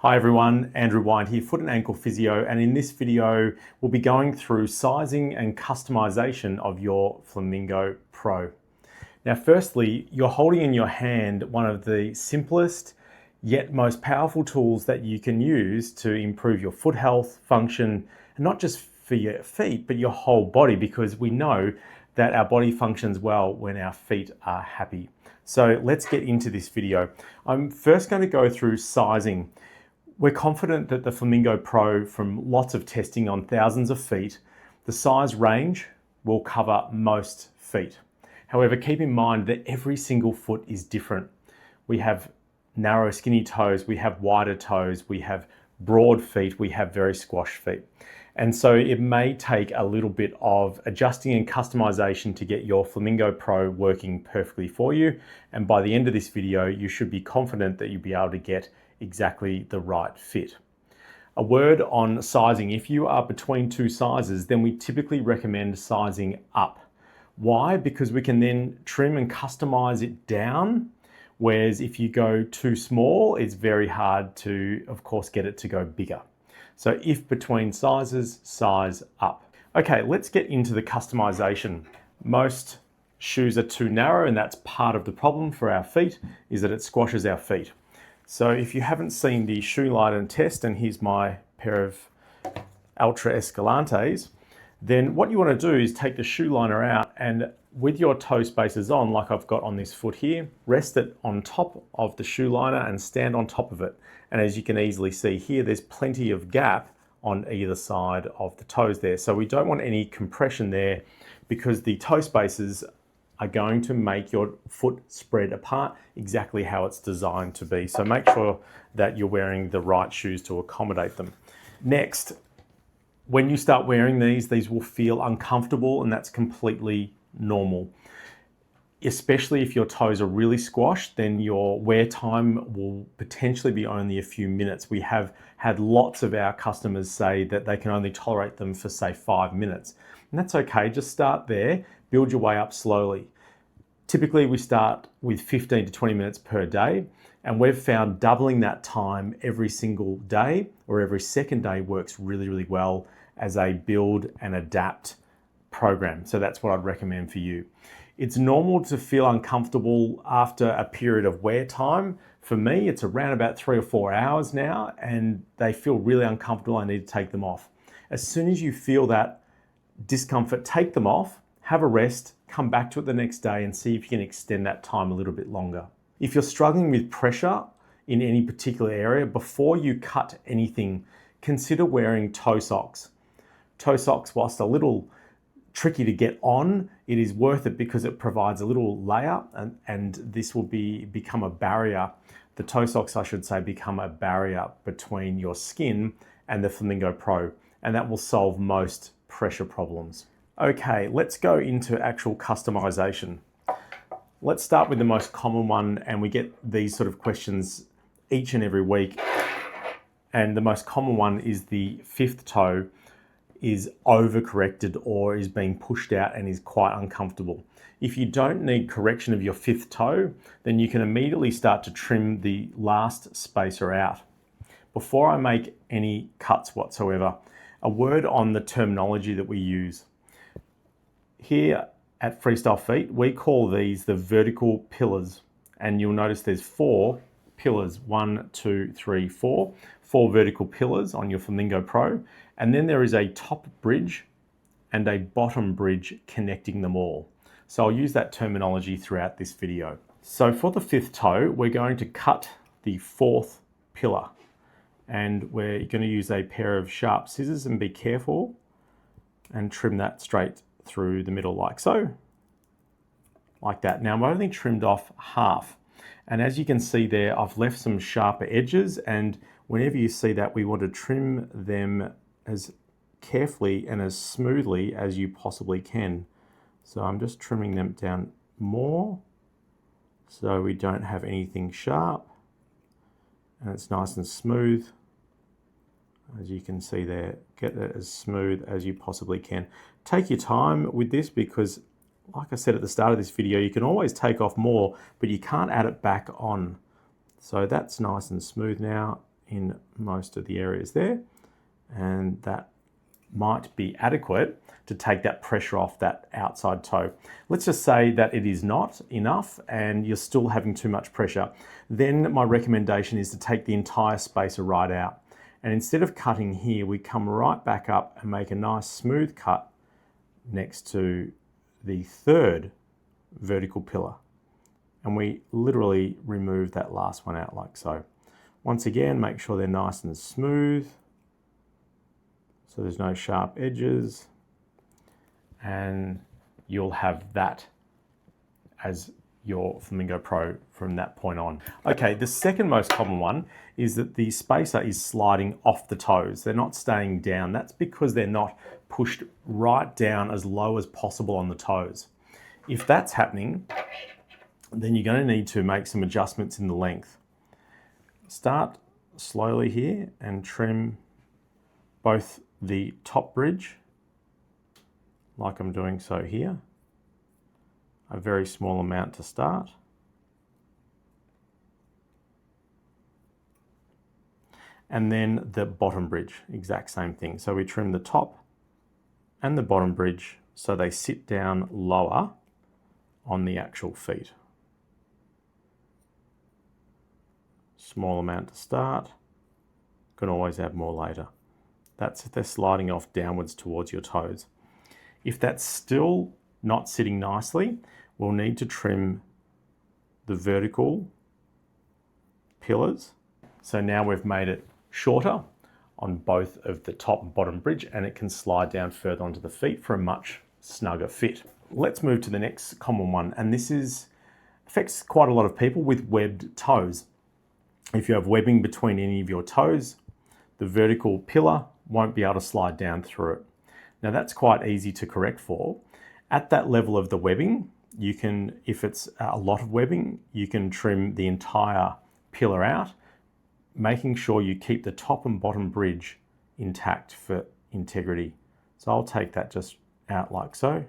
Hi everyone, Andrew Wynd here, foot and ankle physio, and in this video we'll be going through sizing and customization of your Flamingo Pro. Now firstly, you're holding in your hand one of the simplest yet most powerful tools that you can use to improve your foot health, function, and not just for your feet but your whole body, because we know that our body functions well when our feet are happy. So let's get into this video. I'm first going to go through sizing. We're confident that the Flamingo Pro, from lots of testing on thousands of feet, the size range will cover most feet. However, keep in mind that every single foot is different. We have narrow, skinny toes, we have wider toes, we have broad feet, we have very squashed feet. And so it may take a little bit of adjusting and customization to get your Flamingo Pro working perfectly for you. And by the end of this video, you should be confident that you'll be able to get exactly the right fit. A word on sizing. If you are between two sizes, then we typically recommend sizing up. Why? Because we can then trim and customize it down. Whereas if you go too small, it's very hard to, of course, get it to go bigger. So if between sizes, size up. Okay, let's get into the customization. Most shoes are too narrow, and that's part of the problem for our feet, is that it squashes our feet. So if you haven't seen the shoe line and test, and here's my pair of Ultra Escalantes, then what you want to do is take the shoe liner out, and with your toe spacers on, like I've got on this foot here, rest it on top of the shoe liner and stand on top of it. And as you can easily see here, there's plenty of gap on either side of the toes there. So we don't want any compression there, because the toe spacers are going to make your foot spread apart exactly how it's designed to be. So make sure that you're wearing the right shoes to accommodate them. Next, when you start wearing these will feel uncomfortable, and that's completely normal. Especially if your toes are really squashed, then your wear time will potentially be only a few minutes. We have had lots of our customers say that they can only tolerate them for, say, 5 minutes. And that's okay, just start there, build your way up slowly. Typically we start with 15 to 20 minutes per day, and we've found doubling that time every single day or every second day works really, really well as a build and adapt program. So that's what I'd recommend for you. It's normal to feel uncomfortable after a period of wear time. For me, it's around about 3 or 4 hours now, and they feel really uncomfortable. I need to take them off. As soon as you feel that discomfort, take them off, have a rest, come back to it the next day and see if you can extend that time a little bit longer. If you're struggling with pressure in any particular area, before you cut anything, consider wearing toe socks. Toe socks, whilst a little tricky to get on, it is worth it because it provides a little layer, and this will become a barrier. The toe socks, I should say, become a barrier between your skin and the Flamingo Pro, and that will solve most pressure problems. Okay, let's go into actual customization. Let's start with the most common one, and we get these sort of questions each and every week. And the most common one is the fifth toe is overcorrected or is being pushed out and is quite uncomfortable. If you don't need correction of your fifth toe, then you can immediately start to trim the last spacer out. Before I make any cuts whatsoever, a word on the terminology that we use. Here at Freestyle Feet, we call these the vertical pillars, and you'll notice there's 4 pillars, 1, 2, 3, 4 vertical pillars on your Flamingo Pro, and then there is a top bridge and a bottom bridge connecting them all. So I'll use that terminology throughout this video. So for the fifth toe, we're going to cut the 4th pillar, and we're going to use a pair of sharp scissors, and be careful and trim that straight through the middle like so, like that. Now I've only trimmed off half, and as you can see there, I've left some sharper edges, and whenever you see that, we want to trim them as carefully and as smoothly as you possibly can. So I'm just trimming them down more so we don't have anything sharp, and it's nice and smooth. As you can see there, get it as smooth as you possibly can. Take your time with this, because like I said at the start of this video, you can always take off more, but you can't add it back on. So that's nice and smooth now in most of the areas there, and that might be adequate to take that pressure off that outside toe. Let's just say that it is not enough and you're still having too much pressure. Then my recommendation is to take the entire spacer right out. And instead of cutting here, we come right back up and make a nice smooth cut next to the third vertical pillar. And we literally remove that last one out like so. Once again, make sure they're nice and smooth, so there's no sharp edges, and you'll have that as your Flamingo Pro from that point on. Okay, the second most common one is that the spacer is sliding off the toes. They're not staying down. That's because they're not pushed right down as low as possible on the toes. If that's happening, then you're going to need to make some adjustments in the length. Start slowly here and trim both the top bridge, like I'm doing so here, a very small amount to start. And then the bottom bridge, exact same thing. So we trim the top and the bottom bridge so they sit down lower on the actual feet. Small amount to start, can always add more later. That's if they're sliding off downwards towards your toes. If that's still not sitting nicely, we'll need to trim the vertical pillars. So now we've made it shorter on both of the top and bottom bridge, and it can slide down further onto the feet for a much snugger fit. Let's move to the next common one, and this affects quite a lot of people with webbed toes. If you have webbing between any of your toes, the vertical pillar won't be able to slide down through it. Now that's quite easy to correct for. At that level of the webbing, you can, if it's a lot of webbing, you can trim the entire pillar out, making sure you keep the top and bottom bridge intact for integrity. So I'll take that just out like so.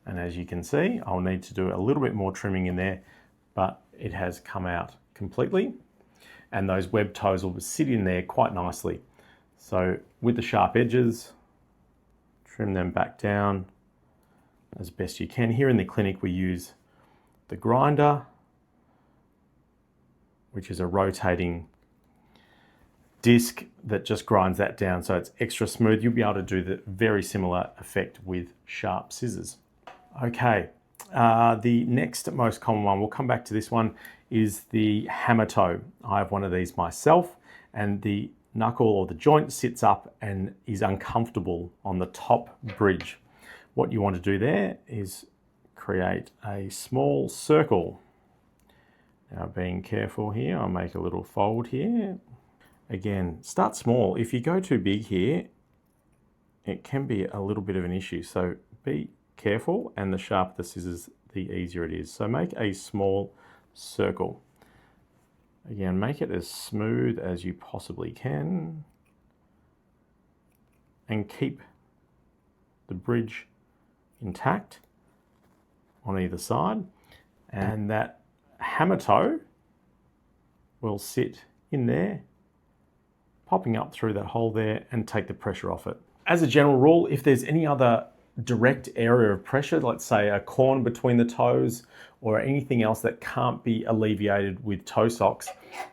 And as you can see, I'll need to do a little bit more trimming in there, but it has come out completely. And those webbed toes will sit in there quite nicely. So with the sharp edges, trim them back down as best you can. Here in the clinic, we use the grinder, which is a rotating disc that just grinds that down so it's extra smooth. You'll be able to do the very similar effect with sharp scissors. Okay, the next most common one, we'll come back to this one, is the hammer toe. I have one of these myself, and the knuckle or the joint sits up and is uncomfortable on the top bridge. What you want to do there is create a small circle. Now being careful here, I'll make a little fold here. Again, start small. If you go too big here, it can be a little bit of an issue. So be careful, and the sharper the scissors, the easier it is. So make a small circle. Again, make it as smooth as you possibly can, and keep the bridge intact on either side, and that hammer toe will sit in there, popping up through that hole there, and take the pressure off it. As a general rule, if there's any other direct area of pressure, let's say a corn between the toes or anything else that can't be alleviated with toe socks,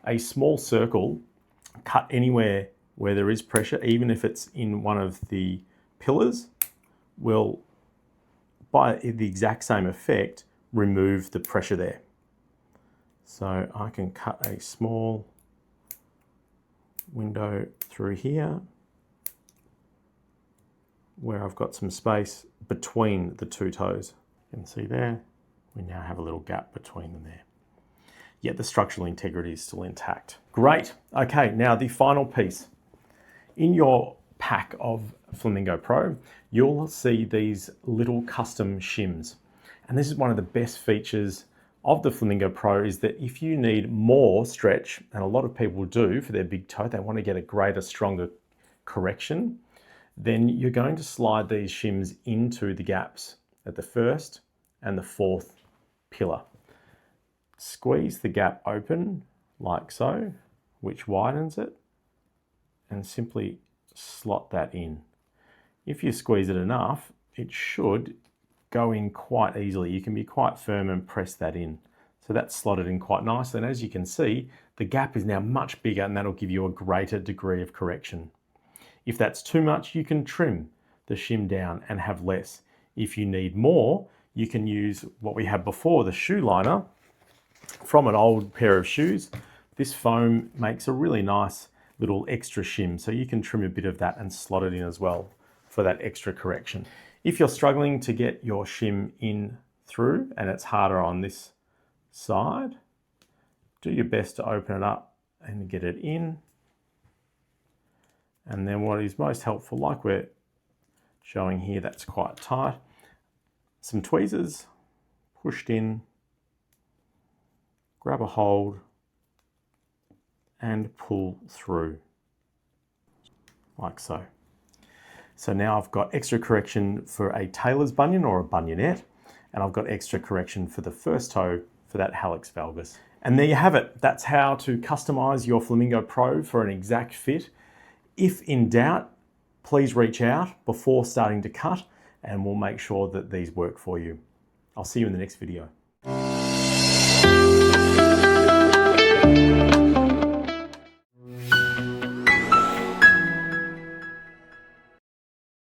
a small circle cut anywhere where there is pressure, even if it's in one of the pillars, will, by the exact same effect, remove the pressure there. So I can cut a small window through here where I've got some space between the two toes. You can see there, we now have a little gap between them there. Yet the structural integrity is still intact. Great. Okay, now the final piece. In your pack of Flamingo Pro, you'll see these little custom shims. And this is one of the best features of the Flamingo Pro, is that if you need more stretch, and a lot of people do for their big toe, they want to get a greater, stronger correction, then you're going to slide these shims into the gaps at the first and the fourth pillar. squeeze the gap open like so, which widens it, and simply slot that in. If you squeeze it enough, it should go in quite easily. You can be quite firm and press that in. So that's slotted in quite nicely, and as you can see, the gap is now much bigger, and that'll give you a greater degree of correction. If that's too much, you can trim the shim down and have less. If you need more, you can use what we had before, the shoe liner from an old pair of shoes. This foam makes a really nice little extra shim, so you can trim a bit of that and slot it in as well for that extra correction. If you're struggling to get your shim in through and it's harder on this side, do your best to open it up and get it in. And then what is most helpful, like we're showing here, that's quite tight, some tweezers pushed in, grab a hold and pull through like so. So now I've got extra correction for a tailor's bunion or a bunionette, and I've got extra correction for the first toe for that hallux valgus. And there you have it. That's how to customize your Flamingo Pro for an exact fit. If in doubt, please reach out before starting to cut, and we'll make sure that these work for you. I'll see you in the next video.